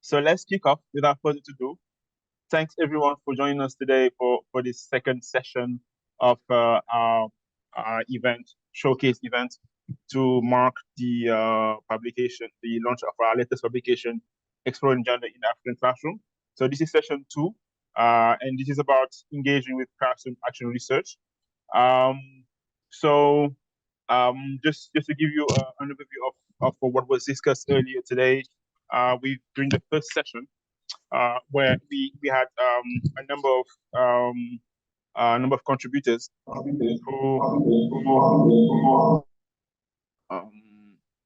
So let's kick off without further ado. Thanks everyone for joining us today for this second session of our event, showcase event, to mark the publication, the launch of our latest publication, Exploring Gender in African Classroom. So this is session 2, and this is about engaging with classroom action research. Um, so just to give you an overview of what was discussed earlier today, during the first session, where we had a number of contributors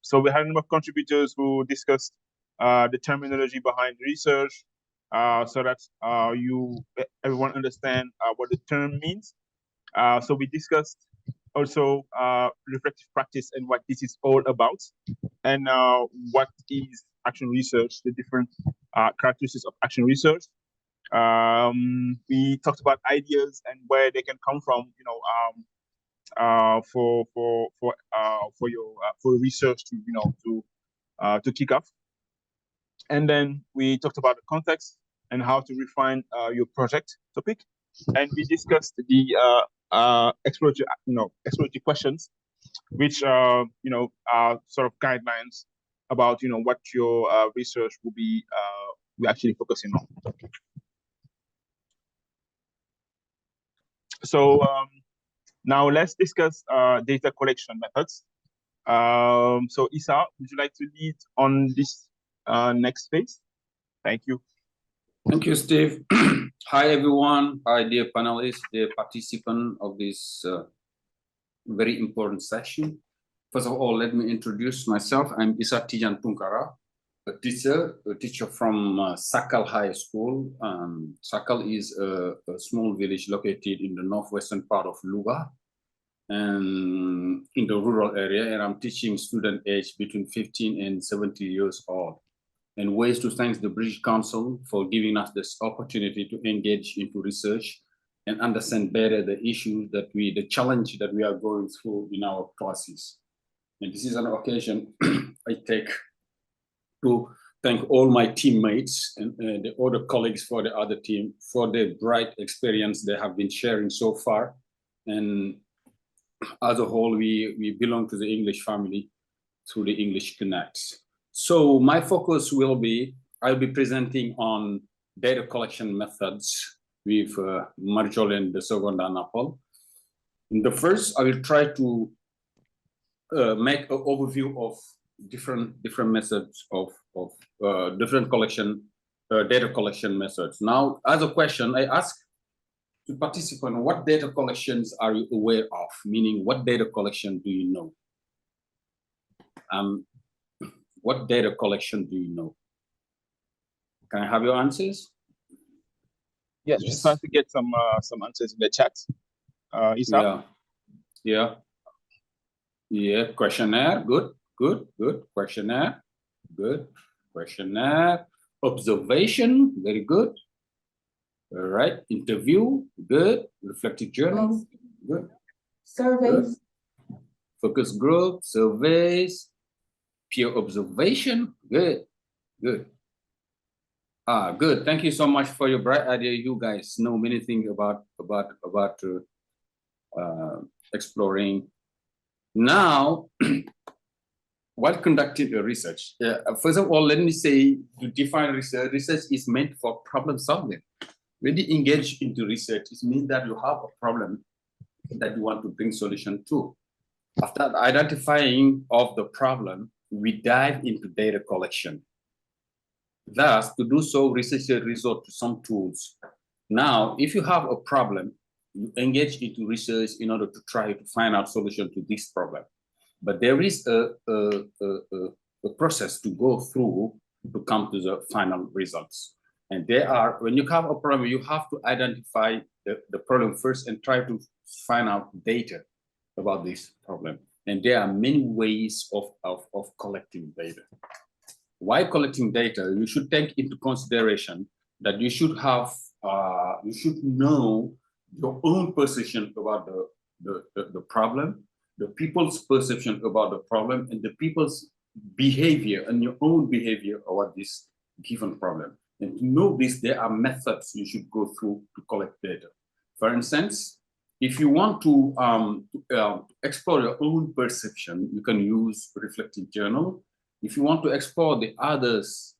so we had a number of contributors who discussed the terminology behind research, so that everyone understand what the term means. So we discussed also reflective practice and what this is all about, and what is action research, the different characteristics of action research. We talked about ideas and where they can come from, for your research to kick off. And then we talked about the context and how to refine your project topic, and we discussed the exploratory questions, which are sort of guidelines about what your research will be actually focusing on. So now let's discuss data collection methods. So Isa, would you like to lead on this next phase? Thank you. Thank you, Steve. Hi, everyone. Hi, dear panelists, dear participants of this very important session. First of all, let me introduce myself. I'm Isa Tijan Tunkara, a teacher from Sakal High School. Sakal is a small village located in the northwestern part of Luga, and in the rural area, and I'm teaching student age between 15 and 70 years old. And ways to thank the British Council for giving us this opportunity to engage into research and understand better the issues the challenge that we are going through in our classes. And this is an occasion I take to thank all my teammates and the other colleagues for the other team for the bright experience they have been sharing so far. And as a whole, we belong to the English family through the English Connects. So my focus will be, I'll be presenting on data collection methods with Marjolaine de Seconda Napol. In the first, I will try to make an overview of different methods of different data collection methods. Now, as a question, I ask to participants, what data collections are you aware of? Meaning, what data collection do you know? What data collection do you know? Can I have your answers? Yes, just trying to get some answers in the chat. Isa? Yeah. Questionnaire. Good. Questionnaire. Good. Questionnaire. Observation. Very good. All right. Interview. Good. Reflective journal. Good. Surveys. Good. Focus group. Surveys. Peer observation. Good. Good. Good. Thank you so much for your bright idea. You guys know many things about exploring. Now, while conducting a research, first of all, let me say to define research. Research is meant for problem solving. When you engage into research, it means that you have a problem that you want to bring solution to. After identifying of the problem, we dive into data collection. Thus, to do so, researchers resort to some tools. Now, if you have a problem, you engage into research in order to try to find out solution to this problem. But there is a process to go through to come to the final results. And when you have a problem, you have to identify the problem first and try to find out data about this problem. And there are many ways of collecting data. While collecting data, you should take into consideration that you should know your own perception about the problem, the people's perception about the problem, and the people's behavior and your own behavior about given problem. And to know this, there are methods you should go through to collect data. For instance, if you want to explore your own perception, you can use reflective journal. If you want to explore the others'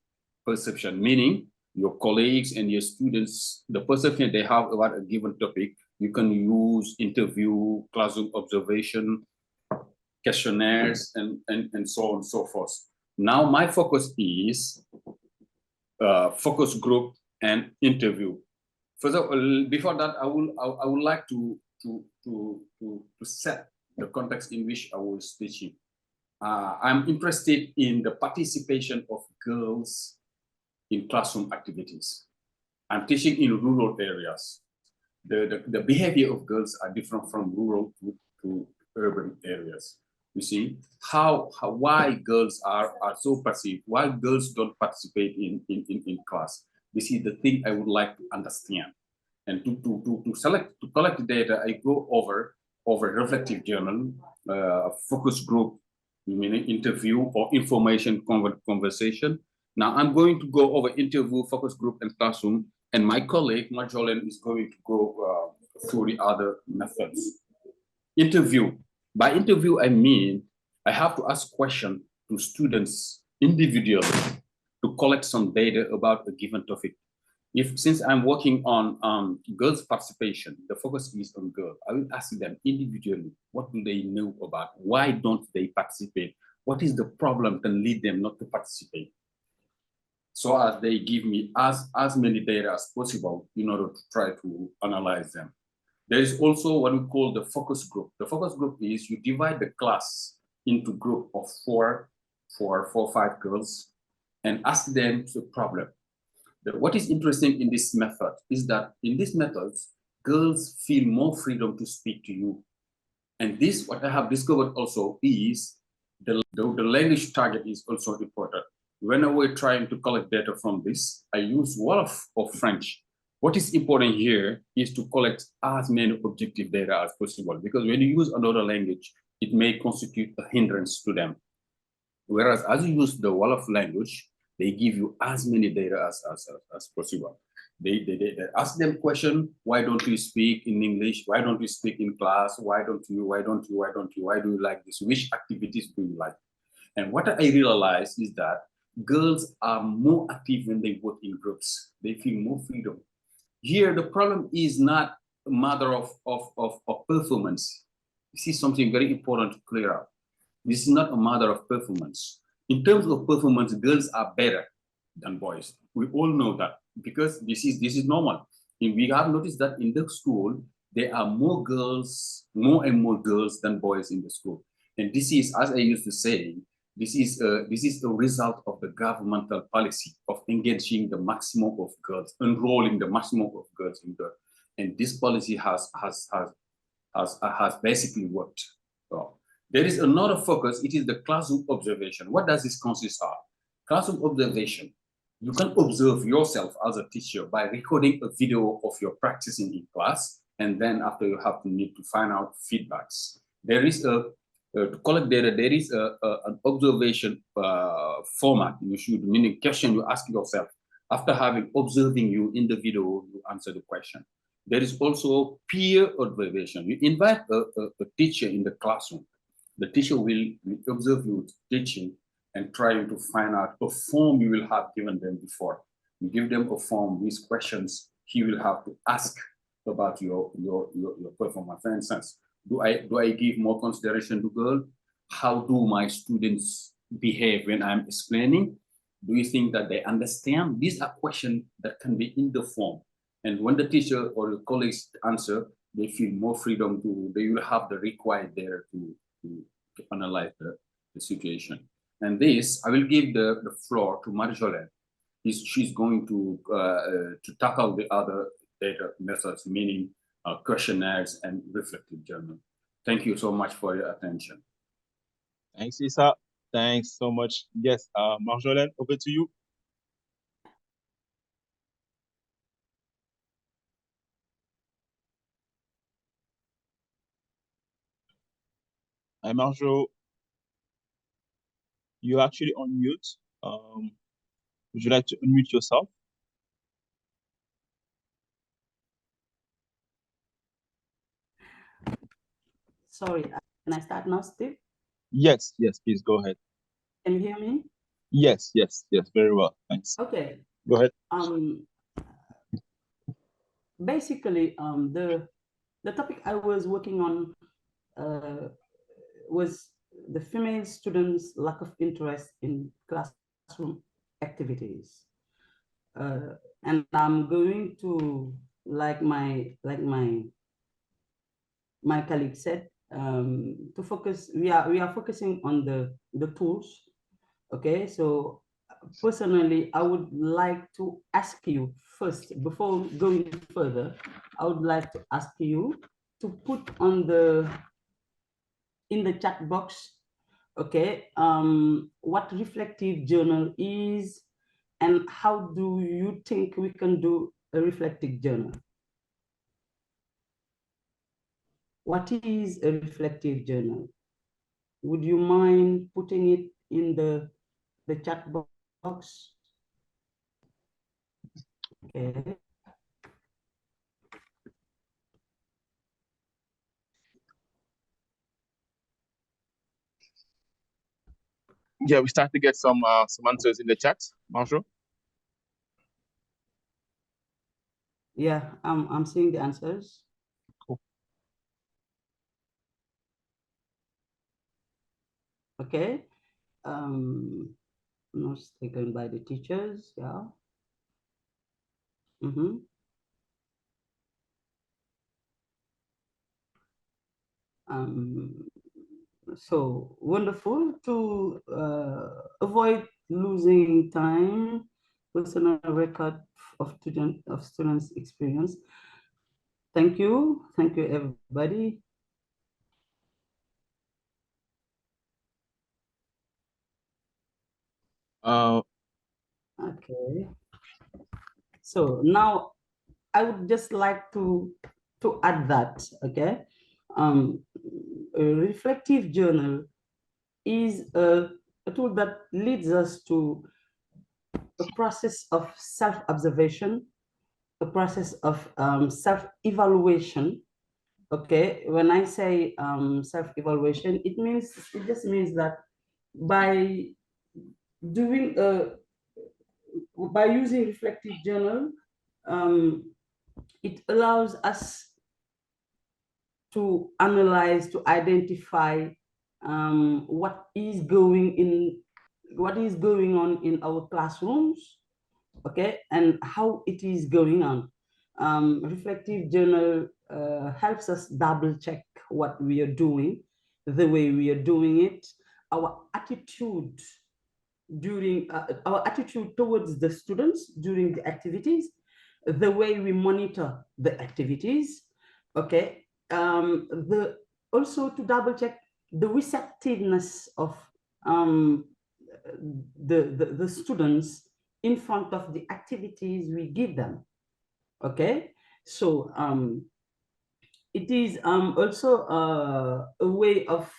perception, meaning your colleagues and your students, the perception they have about a given topic, you can use interview, classroom observation, questionnaires, and so on and so forth. Now my focus is focus group and interview. First of all, before that, I would like to set the context in which I was teaching. I'm interested in the participation of girls in classroom activities. I'm teaching in rural areas. The behavior of girls are different from rural to urban areas. You see why girls are so passive, why girls don't participate in class. This is the thing I would like to understand. And to collect the data, I go over reflective journal, focus group, meaning interview or information conversation. Now I'm going to go over interview, focus group, and classroom, and my colleague Marjolaine is going to go through the other methods. Interview. By interview, I mean I have to ask questions to students individually to collect some data about a given topic. Since I'm working on girls' participation, the focus is on girls, I will ask them individually, what do they know about? Why don't they participate? What is the problem that can lead them not to participate? So as they give me as many data as possible in order to try to analyze them. There is also what we call the focus group. The focus group is you divide the class into group of four, 5 girls and ask them the problem. What is interesting in this method is that in this method, girls feel more freedom to speak to you. And this, what I have discovered also is the language target is also important. When we're trying to collect data from this, I use Wolof or French. What is important here is to collect as many objective data as possible, because when you use another language, it may constitute a hindrance to them. Whereas as you use the Wolof language, they give you as many data as possible. They ask them question, why don't you speak in English? Why don't you speak in class? Why do you like this? Which activities do you like? And what I realized is that girls are more active when they work in groups. They feel more freedom. Here, the problem is not a matter of performance. This is something very important to clear up. This is not a matter of performance. In terms of performance, girls are better than boys. We all know that because this is normal. And we have noticed that in the school, there are more and more girls than boys in the school. And this is, as I used to say, this is a result of the governmental policy of engaging the maximum of girls, enrolling the maximum of girls in the, and this policy has basically worked. So, there is another focus. It is the classroom observation. What does this consist of? Classroom observation. You can observe yourself as a teacher by recording a video of your practicing in class, and then after you have to need to find out feedbacks. There is to collect data, there is an observation format. You should, meaning question you ask yourself. After observing you in the video, you answer the question. There is also peer observation. You invite a teacher in the classroom. The teacher will observe you teaching and trying to find out a form you will have given them before. You give them a form, these questions he will have to ask about your performance. For instance, do I give more consideration to girls? How do my students behave when I'm explaining? Do you think that they understand? These are questions that can be in the form. And when the teacher or the colleagues answer, they feel more freedom they will have the required data to analyze the situation. And this, I will give the floor to Marie-Jolene. She's going to tackle the other data methods, meaning questionnaires and reflective journal. Thank you so much for your attention. Thanks, Isa. Thanks so much. Yes, Marjolaine, over to you. Hi, Marjo. You're actually on mute. Would you like to unmute yourself? Sorry, can I start now, Steve? Yes, yes, please go ahead. Can you hear me? Yes, yes, yes, very well. Thanks. Okay. Go ahead. Basically, the topic I was working on was the female students' lack of interest in classroom activities, and I'm going to, like my colleague said, to focus. We are focusing on the tools. Okay, so personally, I would like to ask you first, before going further, I would like to ask you to put on in the chat box, okay, what reflective journal is and how do you think we can do a reflective journal? What is a reflective journal? Would you mind putting it in the chat box? Okay. Yeah, we start to get some answers in the chat, Marshall. Yeah, I'm seeing the answers. Cool. Okay. Notes taken by the teachers. Yeah. So wonderful to avoid losing time, personal record of students' experience. Thank you, everybody. Okay. So now I would just like to add that, okay, a reflective journal is a tool that leads us to a process of self-observation, a process of self-evaluation. Okay, when I say self-evaluation, it just means that by doing by using reflective journal, it allows us to analyze, to identify what is going on in our classrooms, okay, and how it is going on. Reflective journal helps us double check what we are doing, the way we are doing it, our attitude towards the students during the activities, the way we monitor the activities, okay, also to double check the receptiveness of the students in front of the activities we give them. Okay, so it is also a way of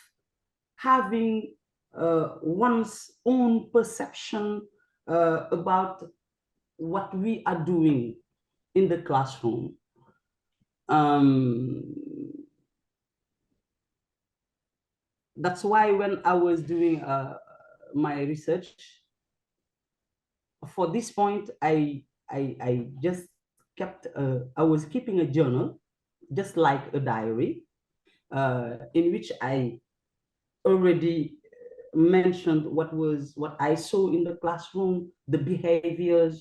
having one's own perception about what we are doing in the classroom. That's why when I was doing my research, for this point, I just kept, I was keeping a journal, just like a diary, in which I already mentioned what I saw in the classroom, the behavior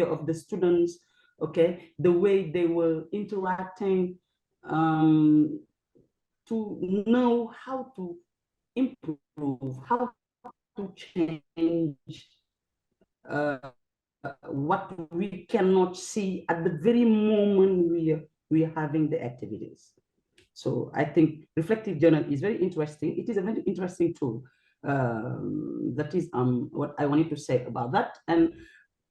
of the students, okay, the way they were interacting, to know how to improve, how to change what we cannot see at the very moment we are having the activities. So I think reflective journal is very interesting. It is a very interesting tool. That is what I wanted to say about that. And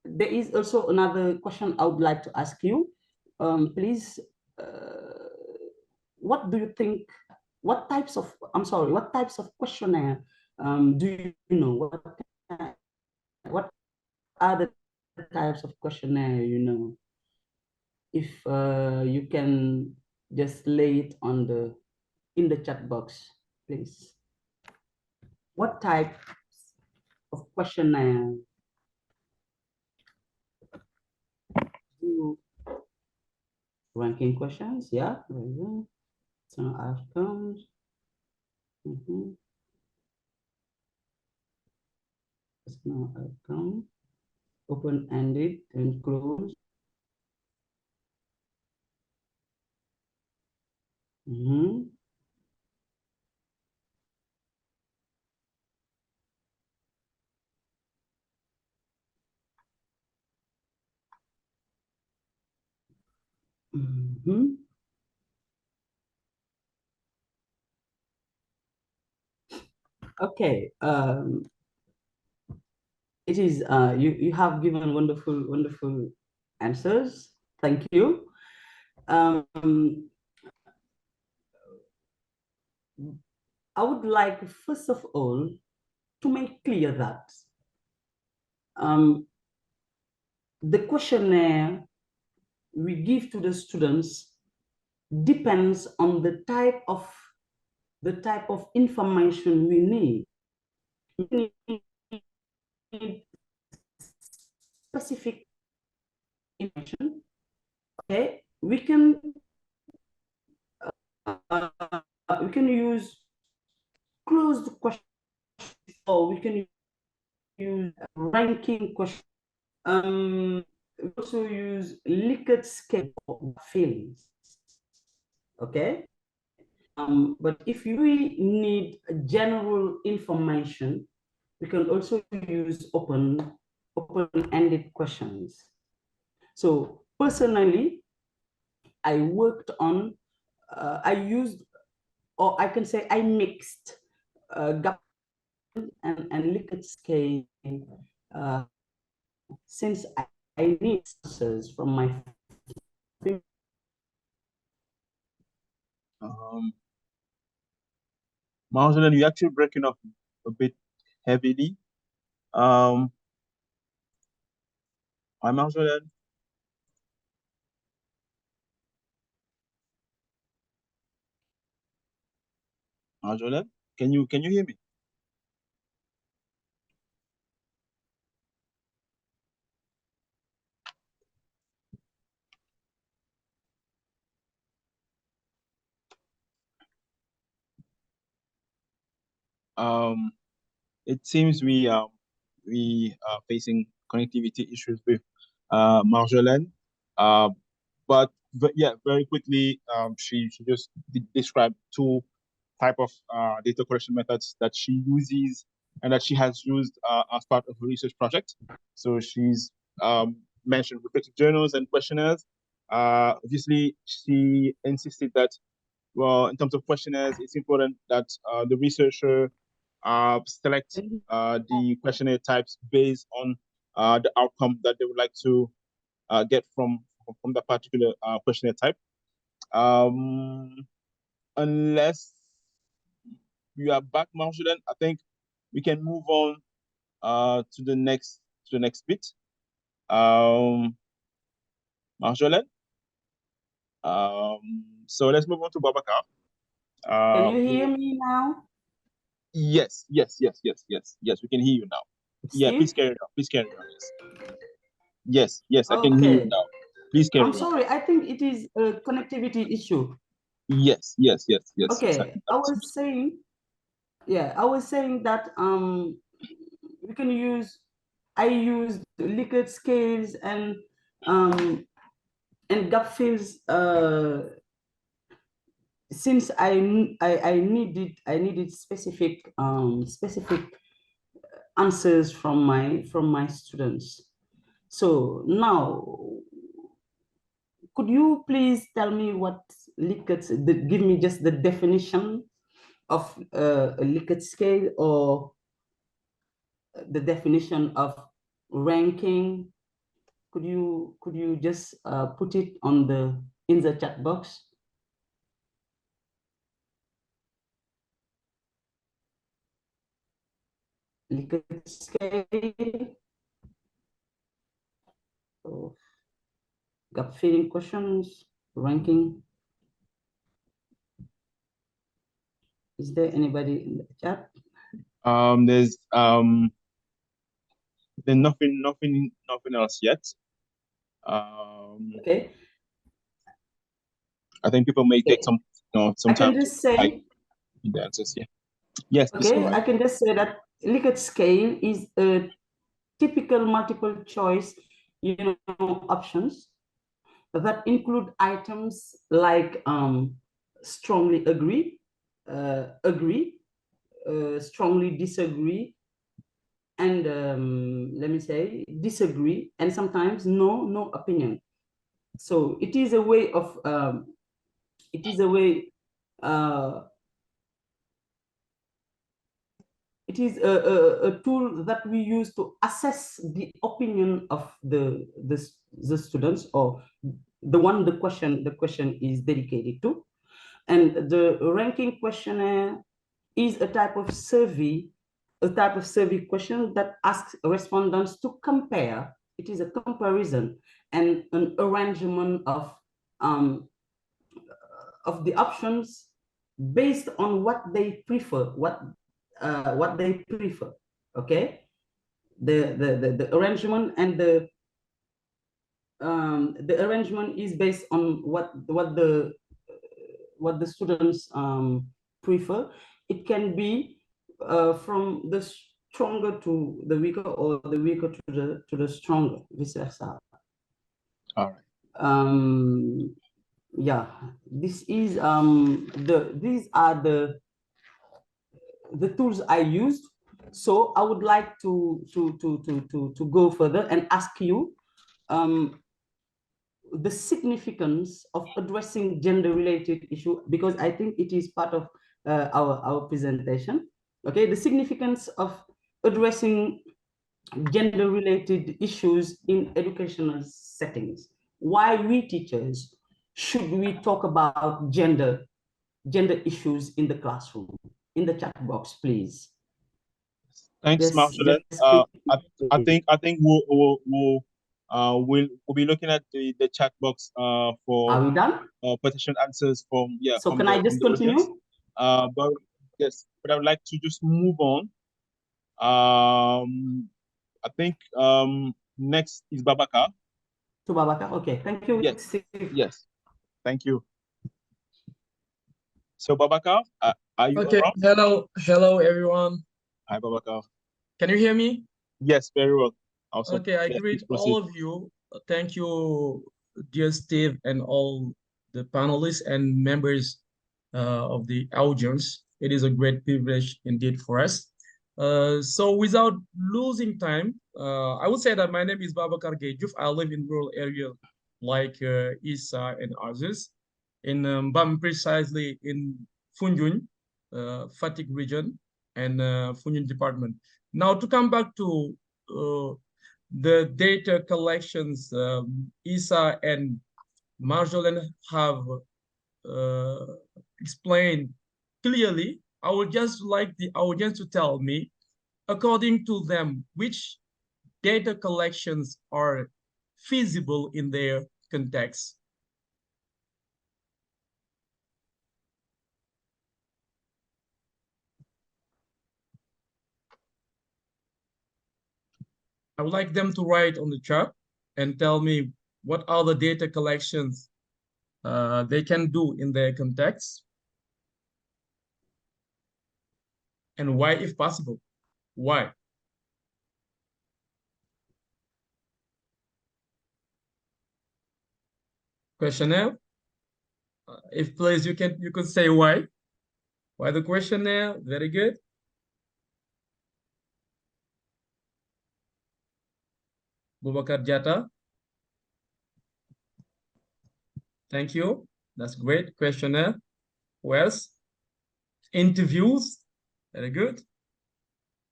there is also another question I would like to ask you. Please, what do you think? What types of questionnaire do you know? What other types of questionnaire, you know, if you can just lay it on in the chat box, please. What type of questionnaire do ranking questions? Yeah, very good. Some outcomes. Personal outcome. Open-ended and closed. Okay. It is you have given wonderful answers. Thank you. I would like, first of all, to make clear that the questionnaire we give to the students depends on the type of information we need. We need specific information. Okay, we can use closed questions, or we can use ranking questions. We also use Likert scale for fields. Okay. But if we need general information, we can also use open-ended questions. So personally, I worked on, I used, or I can say I mixed gap and Likert scale since I need answers from my Marjolaine, you're actually breaking up a bit heavily. Hi, Marjolaine. Marjolaine, can you hear me? It seems we are facing connectivity issues with Marjolaine. But yeah, very quickly, she just described two type of data collection methods that she uses and that she has used as part of her research project. So she's mentioned reflective journals and questionnaires. Obviously, she insisted that, well, in terms of questionnaires, it's important that the researcher select the questionnaire types based on the outcome that they would like to get from that particular questionnaire type. Unless you are back, Marjolaine, I think we can move on to the next bit. Marjolaine. So let's move on to Babacar. Can you hear me now? Yes. We can hear you now. Steve? Yeah, please carry on. Yes. Yes, I can hear you now. Please carry on. I'm sorry, I think it is a connectivity issue. Yes. Okay, I was saying that we can use, I used Likert scales and gap fills since I needed specific answers from my students. So now, could you please tell me what Likert, give me just the definition of a Likert scale, or the definition of ranking? Could you just put it in the chat box? Likert scale. of gut feeling questions, ranking. Is there anybody in the chat? There's nothing else yet. Okay. I think people may take some I can time just to say, type the answers. Yeah. Yes. okay, I can just say that Likert scale is a typical multiple choice, options that include items like strongly agree, strongly disagree, and let me say disagree, and sometimes no opinion. So it is a way of it is a way it is a tool that we use to assess the opinion of the students, or the question is dedicated to. And the ranking questionnaire is a type of survey question that asks respondents to compare. It is a comparison and an arrangement of the options based on what they prefer, what they prefer. Okay, the arrangement and the arrangement is based on what the students prefer. It can be from the stronger to the weaker, or the weaker to the stronger, vice versa. All right. Yeah, this is these are the tools I used. So I would like to go further and ask you the significance of addressing gender-related issue, because I think it is part of our presentation. Okay, the significance of addressing gender-related issues in educational settings. Why we teachers should we talk about gender issues in the classroom? In the chat box, please. Thanks, Marcelin. I think we'll be looking at the chat box for Are we done? potential answers from So can I just continue? But yes, but I would like to just move on. I think next is Babakar. To Babakar. Okay, thank you. Yes. Yes. Thank you. So Babakar, are you okay around? Hello everyone. Hi Babakar. Can you hear me? Yes, very well. Awesome. Okay, I greet all of you. Thank you, dear Steve, and all the panelists and members of the audience. It is a great privilege indeed for us. So without losing time, I would say that my name is Babakar Gejuf. I live in rural area like Isa and others. In precisely in Funjun, Fatick region, and Funjun department. Now to come back to the data collections, Isa and Marjolaine have explained clearly. I would just like the audience to tell me, according to them, which data collections are feasible in their context. I would like them to write on the chat and tell me what are the data collections they can do in their context, and why, if possible. Why? Questionnaire. If please you could say why. Why the questionnaire? Very good. Boubacar Diatta. Thank you. That's great. Questionnaire. Who else? Interviews. Very good.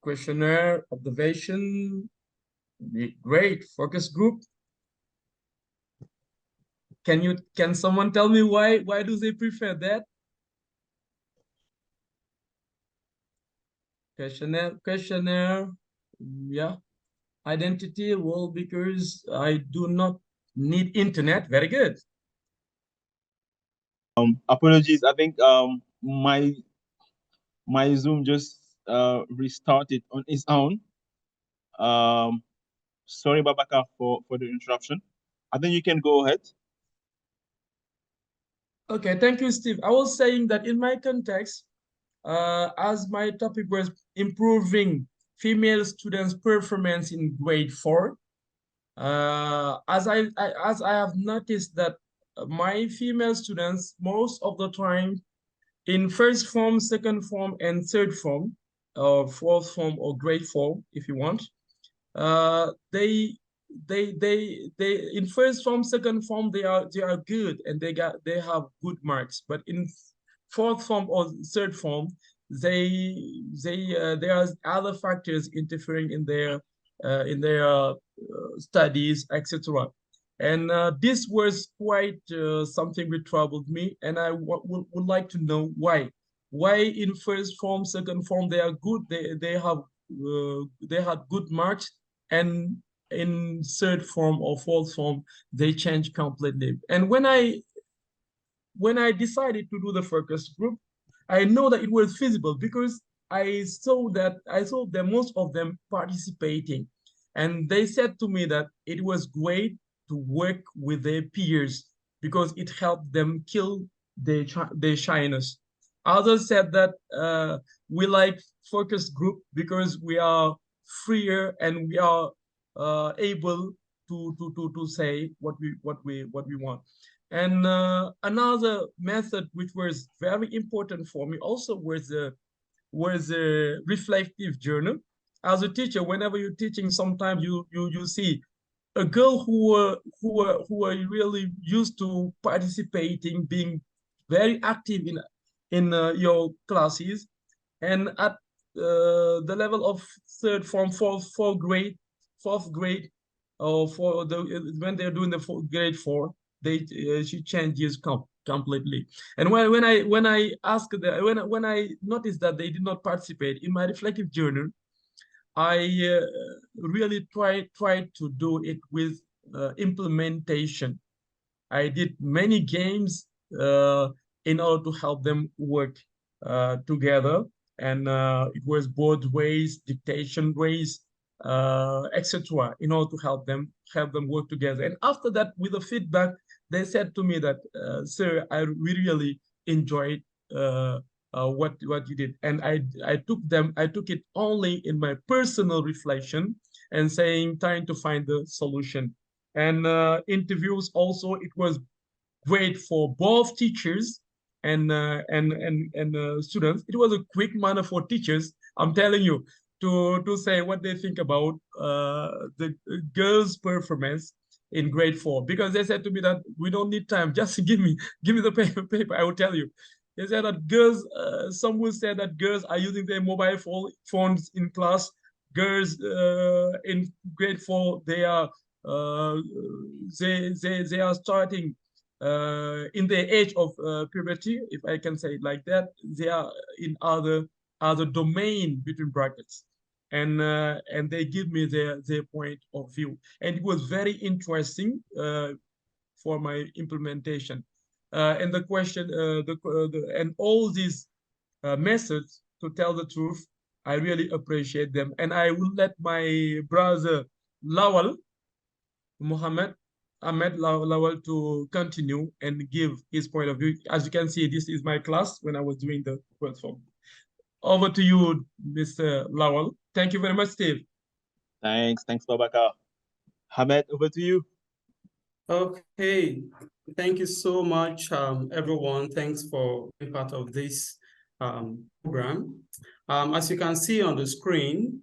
Questionnaire, observation. Great. Focus group. Can someone tell me why do they prefer that? Questionnaire. Yeah. identity? Well, because I do not need internet. Very good. Apologies. I think my Zoom just restarted on its own. Sorry, Babaka, for the interruption. I think you can go ahead. Okay, thank you, Steve. I was saying that in my context, as my topic was improving female students' performance in grade 4, as I have noticed that my female students most of the time in first form, second form, and third form, or fourth form, or grade 4, if you want, they in first form, second form, they are good and they have good marks. But in fourth form or third form, there are other factors interfering in their studies, etc. And this was quite something that troubled me, and I would like to know why. Why in first form, second form they are good, they had good marks, and in third form or fourth form they change completely. And when I decided to do the focus group, I know that it was feasible because I saw that most of them participating, and they said to me that it was great to work with their peers because it helped them kill their shyness. Others said that we like focus group because we are freer and we are able to say what we want. And another method which was very important for me also was a reflective journal. As a teacher, whenever you're teaching, sometimes you see a girl who are really used to participating, being very active in your classes, and at the level of third form, fourth grade, or when they're doing the grade 4, she changes completely. And when I asked when I noticed that they did not participate in my reflective journal, I really tried to do it with implementation. I did many games in order to help them work together, and it was both ways, dictation ways, etc., in order to help them work together. And after that, with the feedback, they said to me that, "Sir, we really enjoyed what you did," and I took it only in my personal reflection and trying to find the solution. And interviews also, it was great for both teachers and students. It was a quick manner for teachers, I'm telling you, to say what they think about the girls' performance in grade 4, because they said to me that we don't need time, just give me the paper, I will tell you. They said that girls, some will say that girls are using their mobile phones in class. Girls in grade 4, they are they are starting in the age of puberty, if I can say it like that. They are in other domain between brackets, and they give me their point of view, and it was very interesting for my implementation. And the question, and all these methods, to tell the truth, I really appreciate them, and I will let my brother Lawal Mohammed Ahmed Lawal to continue and give his point of view. As you can see, this is my class when I was doing the platform. Over to you, Mr. Lawal. Thank you very much, Steve. Thanks, Babaka. Hamed, over to you. Okay, thank you so much, everyone. Thanks for being part of this program. As you can see on the screen,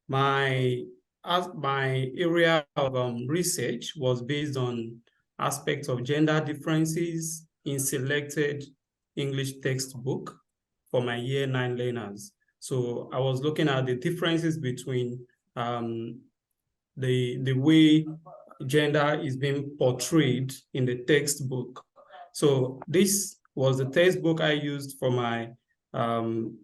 my area of research was based on aspects of gender differences in selected English textbook for my year 9 learners. So I was looking at the differences between the way gender is being portrayed in the textbook. So this was the textbook I used for my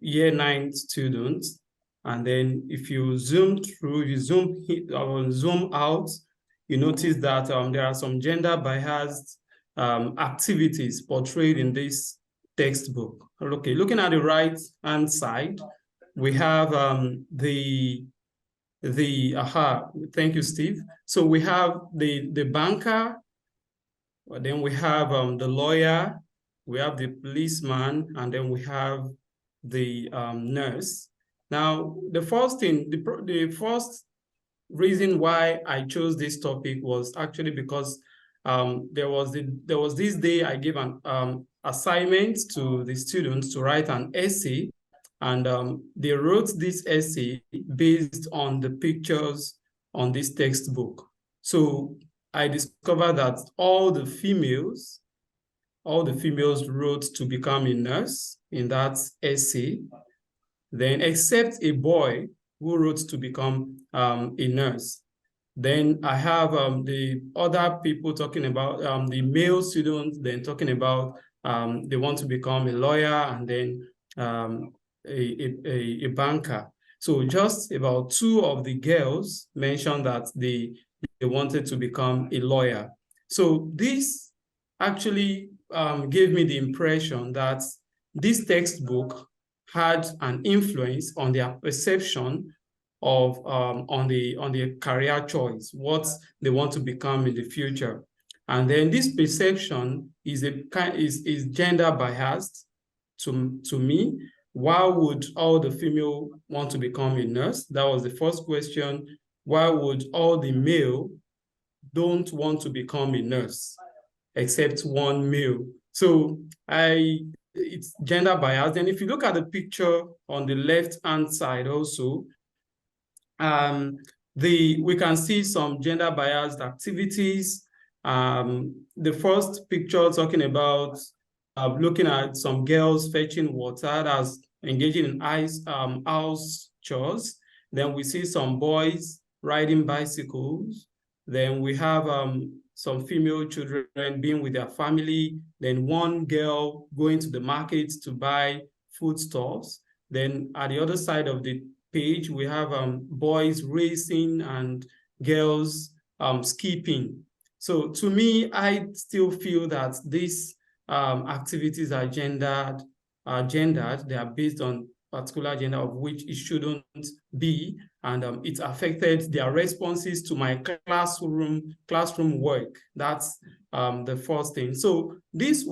year 9 students. And then if you zoom through, you zoom out, you notice that there are some gender biased activities portrayed in this textbook. Okay, looking at the right hand side, we have thank you, Steve. So we have the banker, then we have the lawyer, we have the policeman, and then we have the nurse. Now, the first thing, the first reason why I chose this topic was actually because there was this day I gave an assignment to the students to write an essay, and they wrote this essay based on the pictures on this textbook. So I discovered that all the females wrote to become a nurse in that essay, then except a boy who wrote to become a nurse. Then I have the other people talking about the male students, then talking about they want to become a lawyer, and then a banker. So just about 2 of the girls mentioned that they wanted to become a lawyer. So this actually gave me the impression that this textbook had an influence on their perception of on the career choice, what they want to become in the future. And then this perception is gender biased to me. Why would all the female want to become a nurse? That was the first question. Why would all the male don't want to become a nurse, except one male? So it's gender biased. And if you look at the picture on the left-hand side also, we can see some gender biased activities. The first picture talking about looking at some girls fetching water, that's engaging in house chores. Then we see some boys riding bicycles. Then we have some female children being with their family. Then one girl going to the market to buy foodstuffs. Then at the other side of the page, we have boys racing and girls skipping. So to me, I still feel that these activities are gendered. They are based on particular gender of which it shouldn't be, and it affected their responses to my classroom work. That's the first thing. So this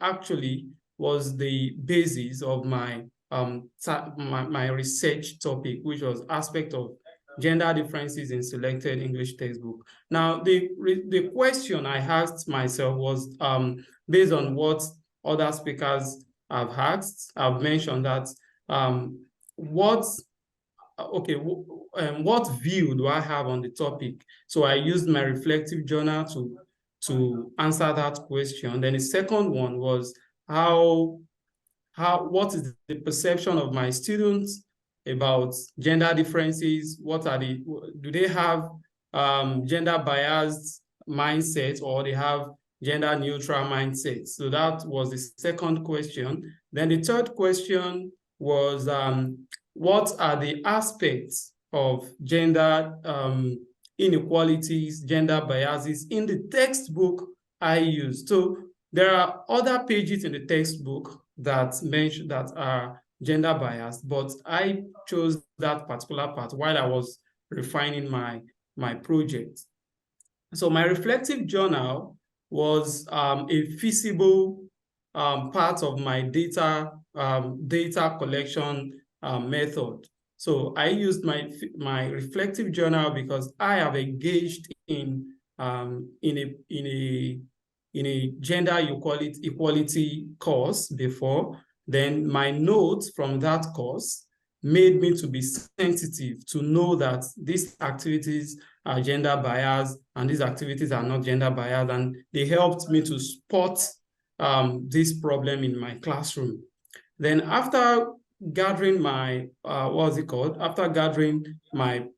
actually was the basis of my my research topic, which was aspect of gender differences in selected English textbook. Now, the question I asked myself was based on what other speakers have asked. I've mentioned that what view do I have on the topic? So I used my reflective journal to answer that question. Then the second one was what is the perception of my students about gender differences? Do they have gender biased mindset, or they have gender neutral mindset? So that was the second question. Then the third question was what are the aspects of gender inequalities, gender biases in the textbook I used? So there are other pages in the textbook that are gender biased, but I chose that particular part while I was refining my project. So my reflective journal was a feasible part of my data collection method. So I used my reflective journal because I have engaged in a gender equality course before. Then my notes from that course made me to be sensitive to know that these activities are gender biased and these activities are not gender biased, and they helped me to spot this problem in my classroom. Then after gathering my after gathering my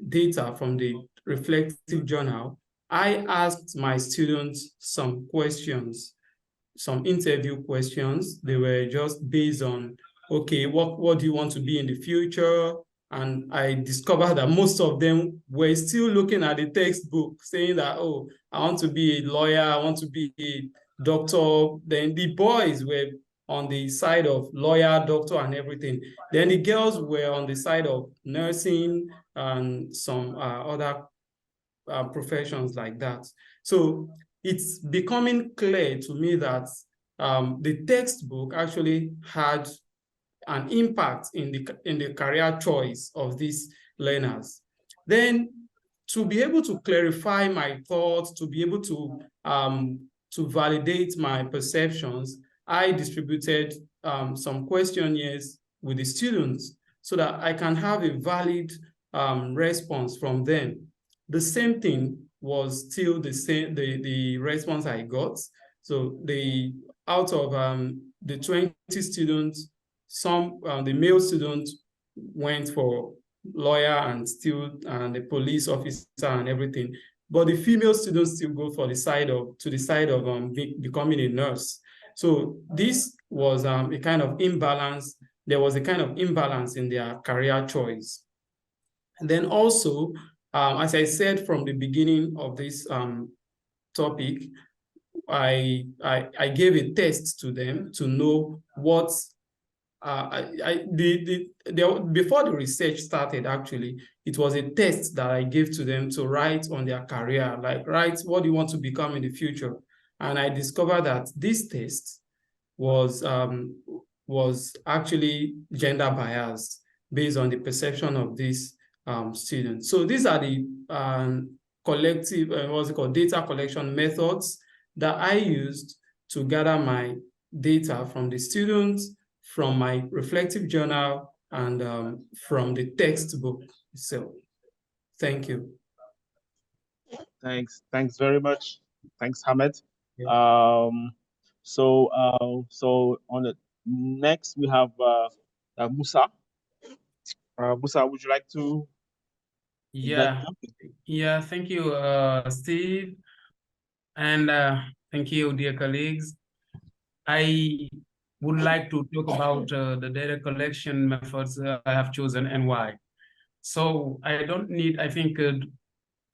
data from the reflective journal, I asked my students some questions, some interview questions. They were just based on okay, what do you want to be in the future? And I discovered that most of them were still looking at the textbook, saying that, oh, I want to be a lawyer, I want to be a doctor. Then the boys were on the side of lawyer, doctor, and everything. Then the girls were on the side of nursing and some other professions like that. So it's becoming clear to me that the textbook actually had an impact in the career choice of these learners. Then to be able to clarify my thoughts, to be able to validate my perceptions, I distributed some questionnaires with the students so that I can have a valid response from them. The same thing was still the same, the response I got. So out of the 20 students, some the male students went for lawyer and the police officer and everything, but the female students still go for the side of becoming a nurse. So this was a kind of imbalance. There was a kind of imbalance in their career choice. And then also, as I said from the beginning of this topic, I gave a test to them to know what before the research started, actually, it was a test that I gave to them to write on their career, like write what do you want to become in the future. And I discovered that this test was actually gender biased based on the perception of these students. So these are the collective, what's it called, data collection methods that I used to gather my data from the students, from my reflective journal, and from the textbook itself. Thank you. Thanks very much. Thanks, Hamed. Yeah. So on the next we have Musa. Musa, would you like to? Yeah, thank you, Steve, and thank you, dear colleagues. I would like to talk about the data collection methods I have chosen and why. So I don't need, I think,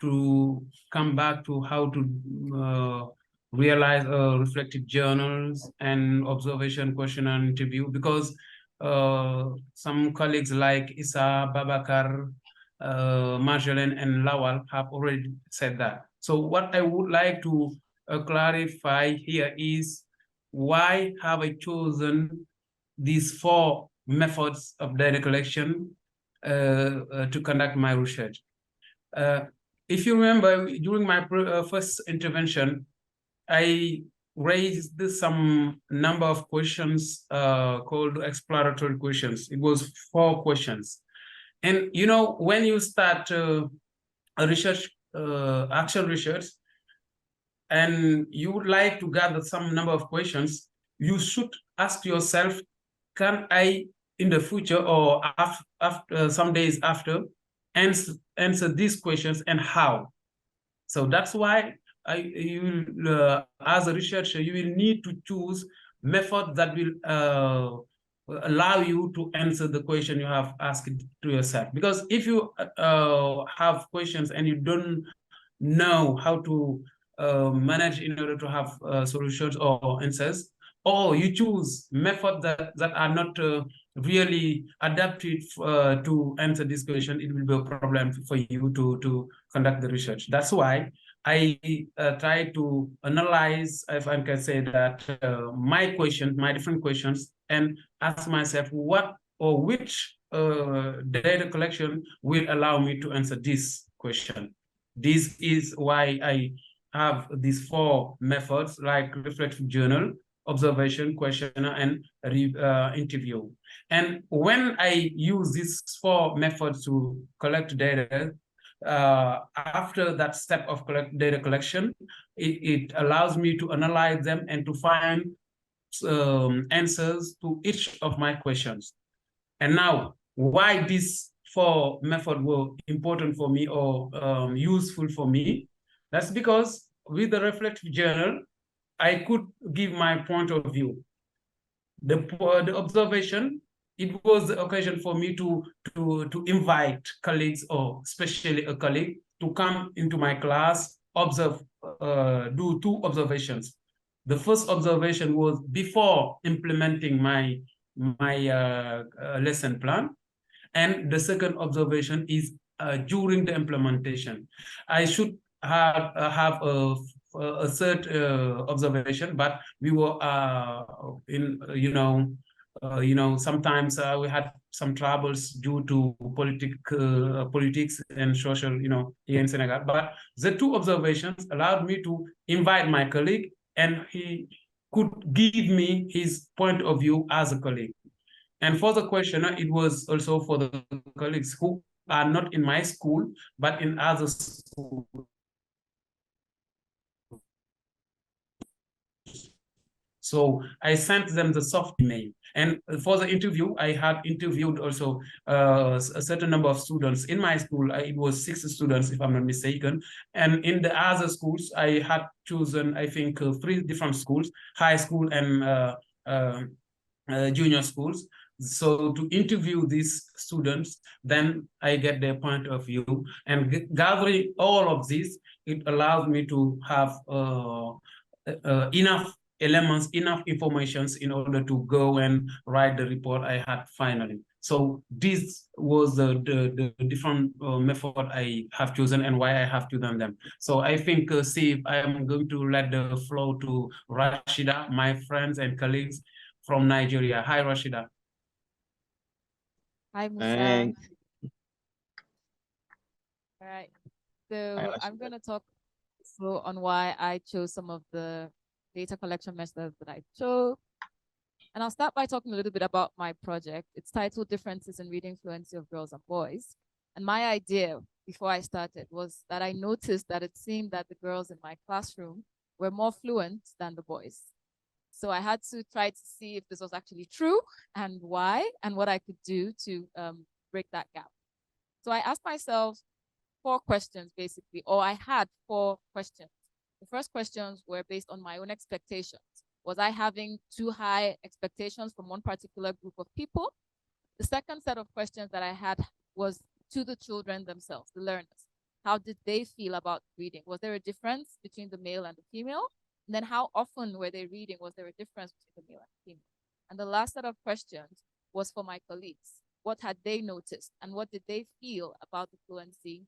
to come back to how to realize reflective journals and observation, question, and interview, because some colleagues like Issa, Babakar, Marjolaine, and Lawal have already said that. So what I would like to clarify here is why have I chosen these 4 methods of data collection to conduct my research. If you remember, during my first intervention, I raised some number of questions called exploratory questions. It was 4 questions. And, you know, when you start a research, action research, and you would like to gather some number of questions, you should ask yourself, can I, in the future or after some days after, answer these questions, and how? So that's why as a researcher, you will need to choose methods that will allow you to answer the question you have asked to yourself. Because if you have questions and you don't know how to manage in order to have solutions or answers, or you choose methods that are not really adapted to answer this question, it will be a problem for you to conduct the research. That's why I try to analyze, if I can say that, my different questions, and ask myself what or which data collection will allow me to answer this question. This is why I have these 4 methods, like reflective journal, observation, questionnaire, and interview. And when I use these 4 methods to collect data, after that step of data collection, it allows me to analyze them and to find answers to each of my questions. And now, why these 4 methods were important for me or useful for me? That's because with the reflective journal, I could give my point of view. The observation, it was the occasion for me to invite colleagues, or especially a colleague, to come into my class, observe, do 2 observations. The first observation was before implementing my lesson plan, and the second observation is during the implementation. I should have a third observation, but we were in sometimes we had some troubles due to politics and social, here in Senegal. But the 2 observations allowed me to invite my colleague, and he could give me his point of view as a colleague. And for the questionnaire, it was also for the colleagues who are not in my school, but in other schools. So I sent them the soft email. And for the interview, I had interviewed also a certain number of students. In my school, it was 6 students, if I'm not mistaken. And in the other schools, I had chosen, I think, 3 different schools, high school and junior schools. So to interview these students, then I get their point of view, and gathering all of this, it allows me to have enough elements, enough informations in order to go and write the report I had finally. So this was the different method I have chosen and why I have chosen them. So I think, Steve, I am going to let the floor to Rashida, my friends and colleagues from Nigeria. Hi, Rashida. Hi, Musa. Thanks. All right. So I'm going to talk on why I chose some of the data collection methods that I chose. And I'll start by talking a little bit about my project. It's titled Differences in Reading Fluency of Girls and Boys. And my idea before I started was that I noticed that it seemed that the girls in my classroom were more fluent than the boys. So I had to try to see if this was actually true and why, and what I could do to break that gap. So I asked myself 4 questions, basically, or I had 4 questions. The first questions were based on my own expectations. Was I having too high expectations from one particular group of people? The second set of questions that I had was to the children themselves, the learners. How did they feel about reading? Was there a difference between the male and the female? And then how often were they reading? Was there a difference between the male and the female? And the last set of questions was for my colleagues. What had they noticed? And what did they feel about the fluency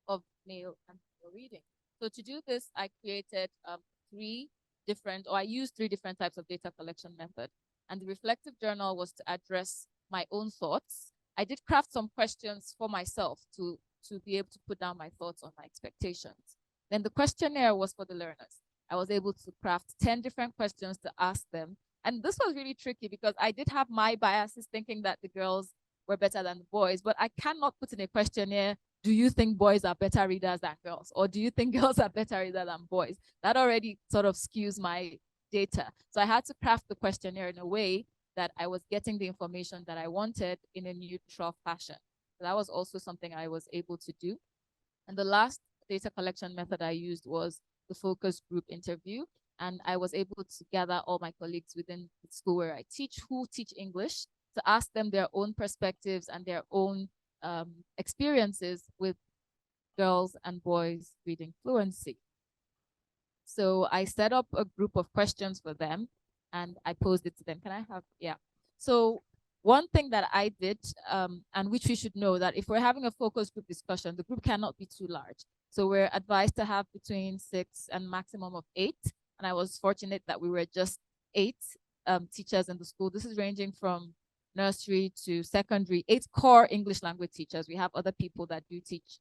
of male and female reading? So to do this, I created I used 3 different types of data collection method. And the reflective journal was to address my own thoughts. I did craft some questions for myself to be able to put down my thoughts on my expectations. Then the questionnaire was for the learners. I was able to craft 10 different questions to ask them. And this was really tricky because I did have my biases thinking that the girls were better than the boys, but I cannot put in a questionnaire, do you think boys are better readers than girls? Or do you think girls are better readers than boys? That already sort of skews my data. So I had to craft the questionnaire in a way that I was getting the information that I wanted in a neutral fashion. So that was also something I was able to do. And the last data collection method I used was the focus group interview. And I was able to gather all my colleagues within the school where I teach, who teach English, to ask them their own perspectives and their own experiences with girls and boys reading fluency. So I set up a group of questions for them and I posed it to them. Can I have, yeah. So one thing that I did, and which we should know, that if we're having a focus group discussion, the group cannot be too large. So we're advised to have between 6 and maximum of 8. And I was fortunate that we were just 8 teachers in the school. This is ranging from nursery to secondary, 8 core English language teachers. We have other people that do teach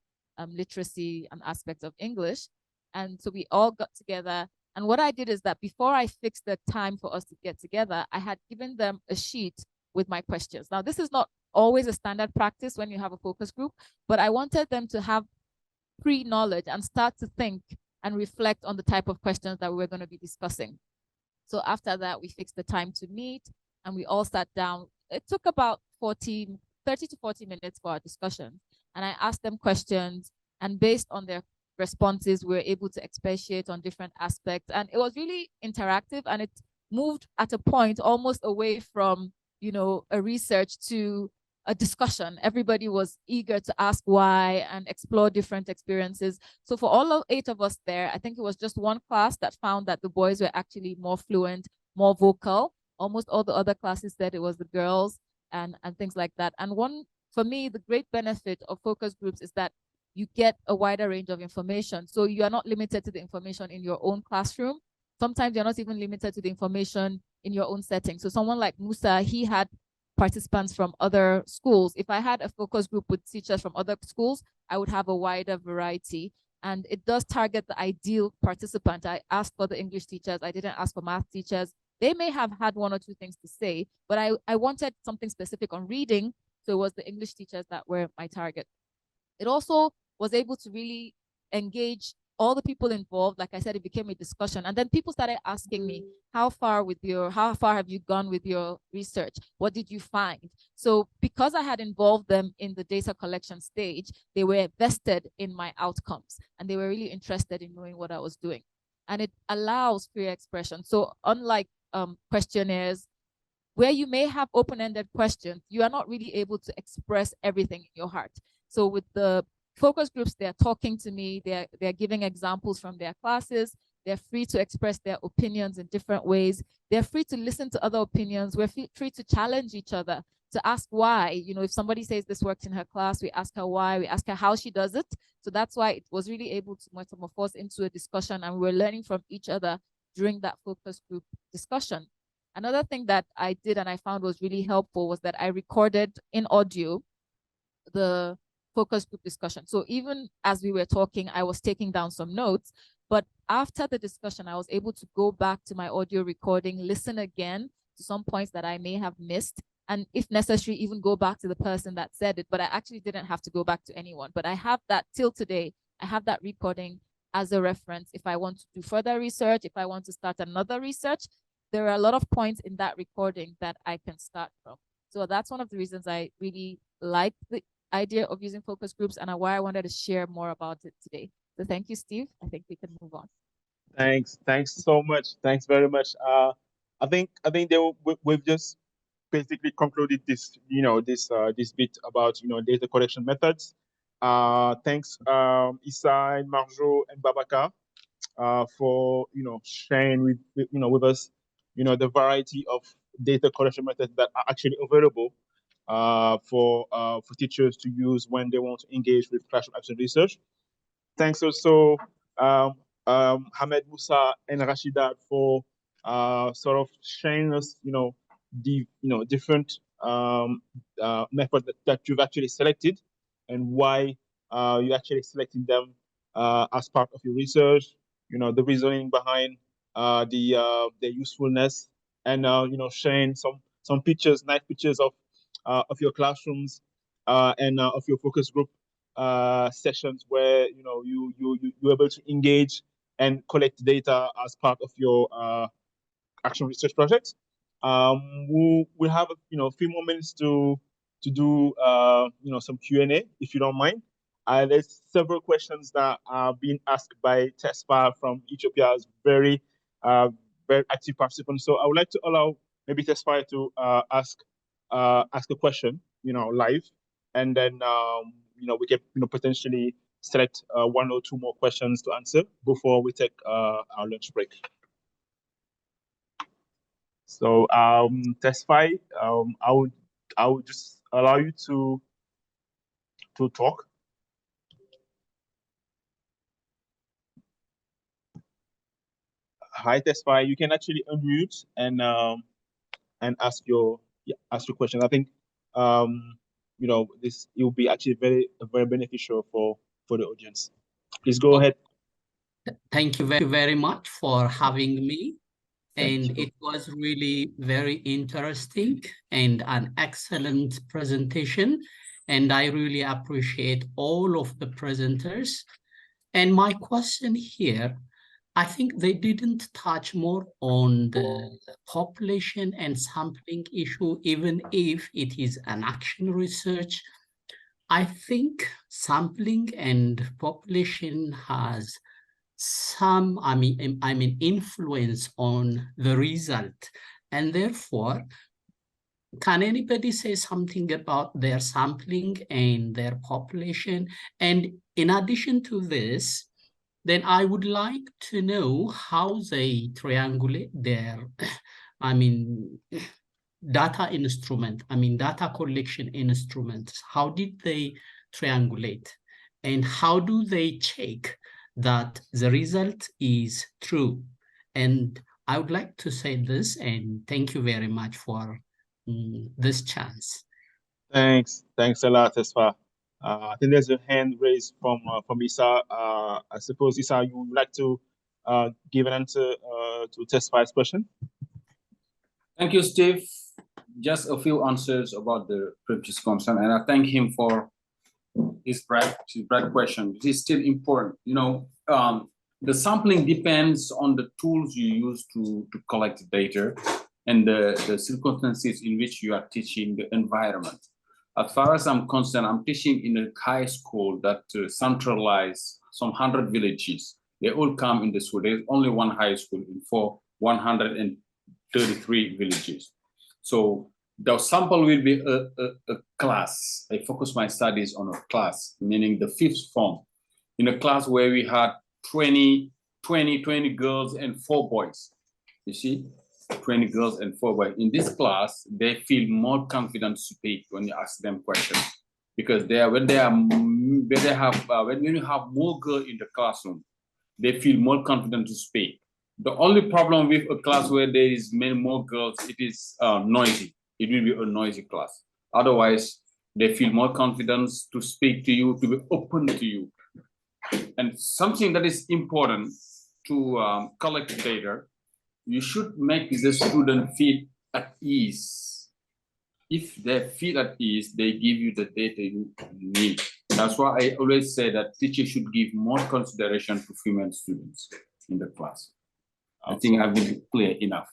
literacy and aspects of English. And so we all got together. And what I did is that before I fixed the time for us to get together, I had given them a sheet with my questions. Now, this is not always a standard practice when you have a focus group, but I wanted them to have pre-knowledge and start to think and reflect on the type of questions that we were going to be discussing. So after that, we fixed the time to meet and we all sat down. It took about 30 to 40 minutes for our discussion. And I asked them questions, and based on their responses, we were able to expatiate on different aspects. And it was really interactive, and it moved at a point almost away from you know, a research to a discussion. Everybody was eager to ask why and explore different experiences. So for all of 8 of us there, I think it was just one class that found that the boys were actually more fluent, more vocal. Almost all the other classes said it was the girls and things like that. And one, for me, the great benefit of focus groups is that you get a wider range of information. So you are not limited to the information in your own classroom. Sometimes you're not even limited to the information in your own setting. So someone like Musa, he had participants from other schools. If I had a focus group with teachers from other schools, I would have a wider variety. And it does target the ideal participant. I asked for the English teachers. I didn't ask for math teachers. They may have had 1 or 2 things to say, but I wanted something specific on reading. So it was the English teachers that were my target. It also was able to really engage all the people involved. Like I said, it became a discussion. And then people started asking me, how far have you gone with your research? What did you find? So because I had involved them in the data collection stage, they were vested in my outcomes and they were really interested in knowing what I was doing. And it allows free expression. So unlike questionnaires, where you may have open-ended questions, you are not really able to express everything in your heart. So with the focus groups, they're talking to me, they're giving examples from their classes, they're free to express their opinions in different ways, they're free to listen to other opinions, we're free to challenge each other, to ask why. You know, if somebody says this works in her class, we ask her why, we ask her how she does it. So that's why it was really able to metamorphose into a discussion, and we're learning from each other during that focus group discussion. Another thing that I did and I found was really helpful was that I recorded in audio the focus group discussion. So even as we were talking, I was taking down some notes, but after the discussion, I was able to go back to my audio recording, listen again to some points that I may have missed, and if necessary, even go back to the person that said it. But I actually didn't have to go back to anyone, but I have that till today. I have that recording as a reference. If I want to do further research, if I want to start another research, there are a lot of points in that recording that I can start from. So that's one of the reasons I really like the idea of using focus groups and why I wanted to share more about it today. So thank you, Steve. I think we can move on. Thanks so much. Thanks very much. I think we've just basically concluded this, this bit about, data collection methods. Thanks, Isai, Marjo, and Babaka, for sharing with us the variety of data collection methods that are actually available for teachers to use when they want to engage with classroom action research. Thanks also Hamed, Musa, and Rashida for sort of sharing us the different methods that you've actually selected and why you actually selected them as part of your research. The reasoning behind the usefulness, and sharing some pictures, nice pictures of your classrooms and of your focus group sessions where you're able to engage and collect data as part of your action research project. We'll have a few more minutes to do some Q&A if you don't mind. There's several questions that are being asked by Tesfa from Ethiopia's very active participants. So I would like to allow maybe Tesfa to ask a question live, and then we can potentially select 1 or 2 more questions to answer before we take our lunch break. So Tesfa, I would just allow you to talk. Hi Tesfa, you can actually unmute and ask your question. I think it will be actually very beneficial for the audience. Please go ahead. Thank you very much for having me. And it was really very interesting and an excellent presentation. And I really appreciate all of the presenters. And my question here, I think they didn't touch more on the population and sampling issue, even if it is an action research. I think sampling and population has some, influence on the result. And therefore, can anybody say something about their sampling and their population? And in addition to this, then I would like to know how they triangulate their, I mean, data instrument, data collection instruments. How did they triangulate? And how do they check that the result is true? And I would like to say this, and thank you very much for this chance. Thanks a lot, Esfa. I think there's a hand raised from Isa. I suppose, Isa, you would like to give an answer to Tesfa's question? Thank you, Steve. Just a few answers about the previous concern, and I thank him for his bright question. It is still important. You know, the sampling depends on the tools you use to collect data and the circumstances in which you are teaching, the environment. As far as I'm concerned, I'm teaching in a high school that centralized some 100 villages. They all come in the school. There's only one high school for 133 villages. So the sample will be a class. I focus my studies on a class, meaning the 5th form. In a class where we had 20 girls and 4 boys. You see? 20 girls and 4 boys. In this class, they feel more confident to speak when you ask them questions, because when you have more girls in the classroom, they feel more confident to speak. The only problem with a class where there is many more girls, it is noisy. It will be a noisy class. Otherwise, they feel more confidence to speak to you, to be open to you. And something that is important to collect data, you should make the student feel at ease. If they feel at ease, they give you the data you need. That's why I always say that teachers should give more consideration to female students in the class. I think I've been clear enough.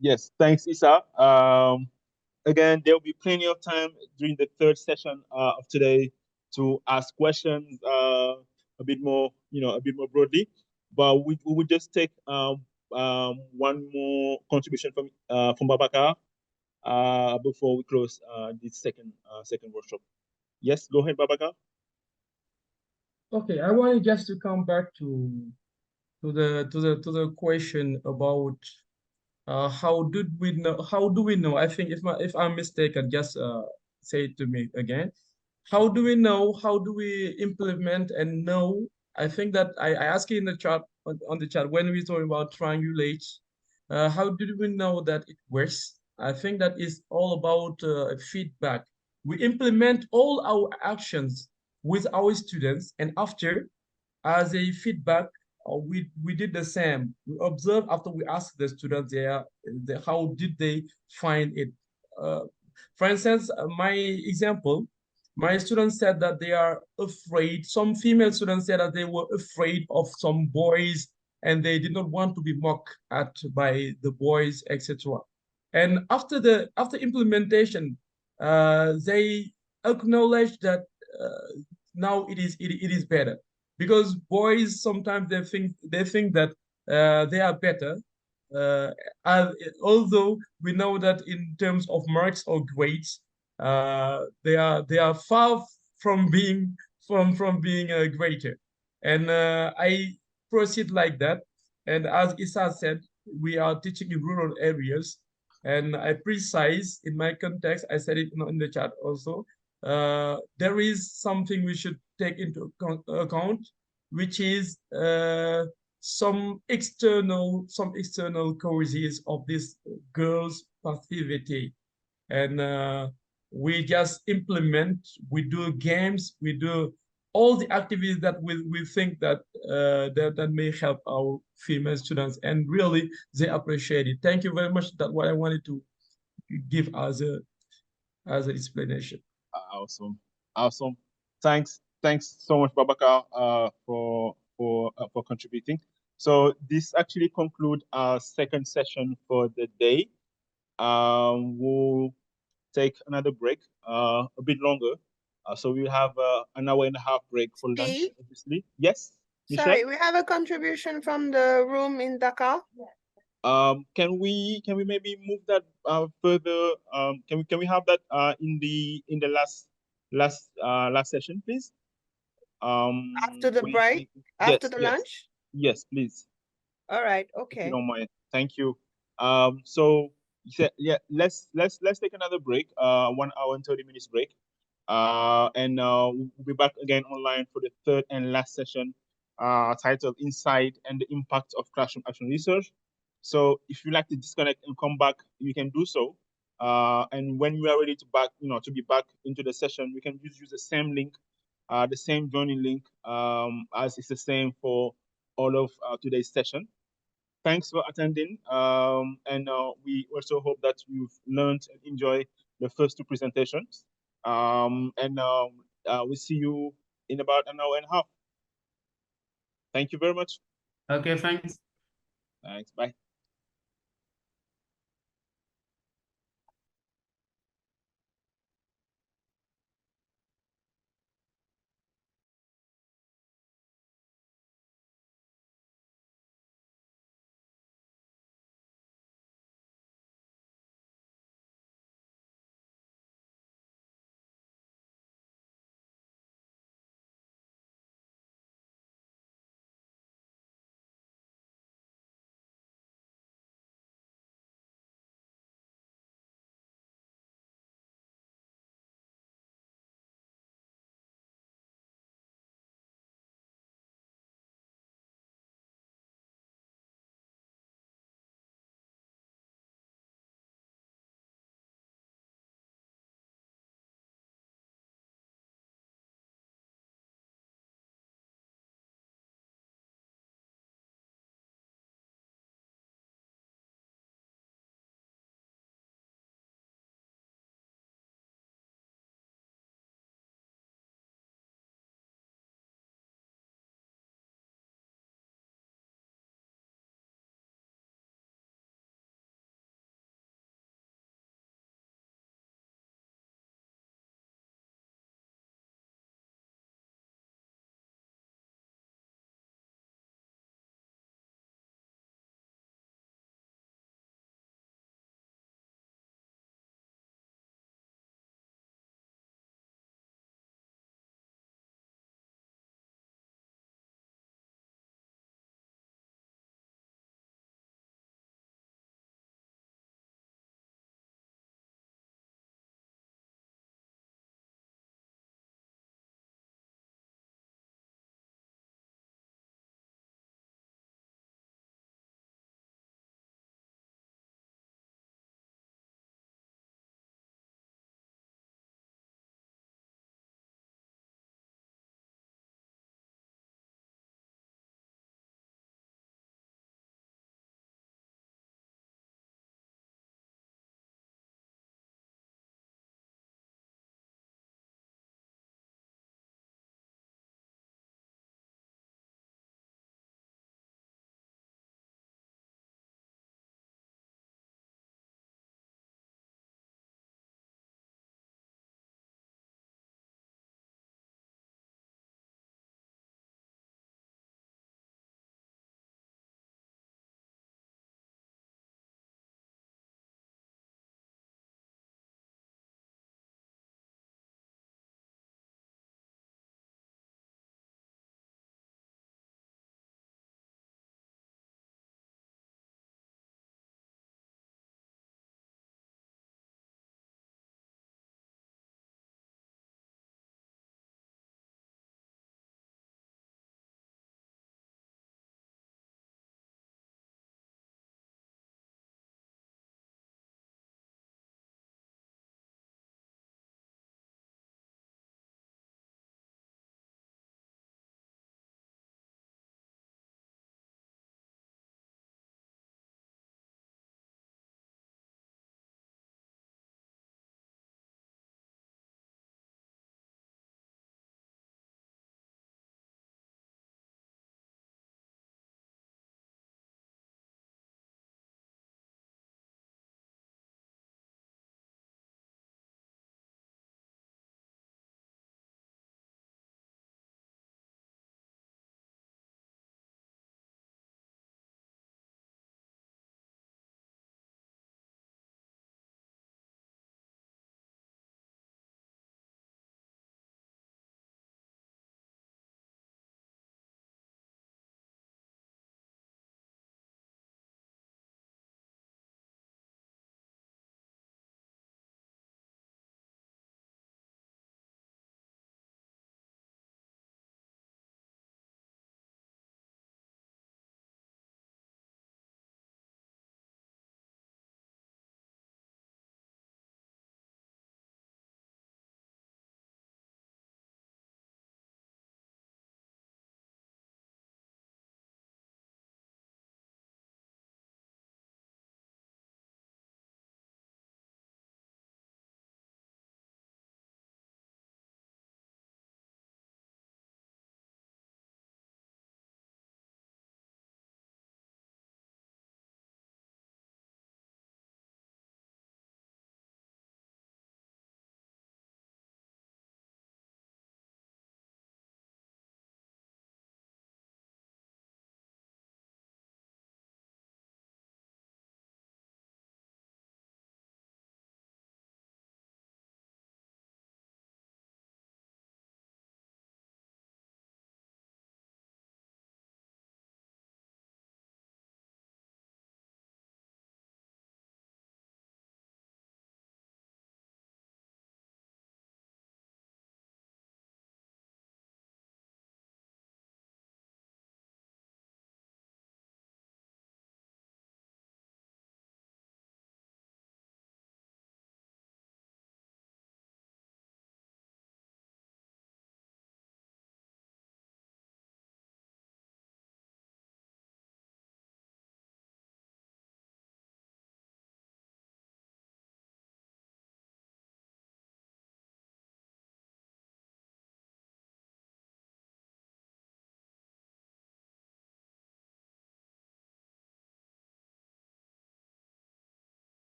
Yes, thanks, Isa. Again, there will be plenty of time during the 3rd session of today to ask questions a bit more broadly. But we would just take one more contribution from Babakar before we close this second workshop. Yes, go ahead, Babakar. Okay, I wanted just to come back to the question about how do we know? I think if I'm mistaken, just say it to me again. How do we know? How do we implement and know? I think that I asked you in the chat on the chat when we talking about triangulate. How do we know that it works? I think that is all about feedback. We implement all our actions with our students, and after, as a feedback, we did the same. We observe after we ask the students how did they find it. For instance, my example, my students said that they are afraid. Some female students said that they were afraid of some boys and they did not want to be mocked at by the boys, etc. And after implementation, they acknowledge that now it is better, because boys sometimes they think that they are better, although we know that in terms of marks or grades, they are far from being greater. And I proceed like that. And as Isa said, we are teaching in rural areas, and I precise in my context. I said it in the chat also. There is something we should take into account, which is some external causes of this girls' passivity. And we just implement, we do games, we do all the activities that we think that that may help our female students, and really they appreciate it. Thank you very much. That's what I wanted to give as an explanation. Awesome. Thanks so much, Babakar, for contributing. So this actually concludes our second session for the day. We'll take another break, a bit longer. So we'll have an hour and a half break for lunch, obviously. Yes, Michelle? Sorry, we have a contribution from the room in Dhaka. Can we maybe move that further? Can we have that in the last session, please? After the break? After the lunch? Yes, please. All right, If you okay. don't mind. Thank you. So yeah, let's take another break, 1 hour and 30 minutes break. And we'll be back again online for the third and last session, titled Insight and the Impact of Classroom Action Research. So if you like to disconnect and come back, you can do so. And when we are ready to be back into the session, we can use the same link, the same joining link, as it's the same for all of today's session. Thanks for attending, and we also hope that you've learned and enjoyed the first two presentations. And we'll see you in about an hour and a half. Thank you very much. Okay, thanks. Thanks. Bye.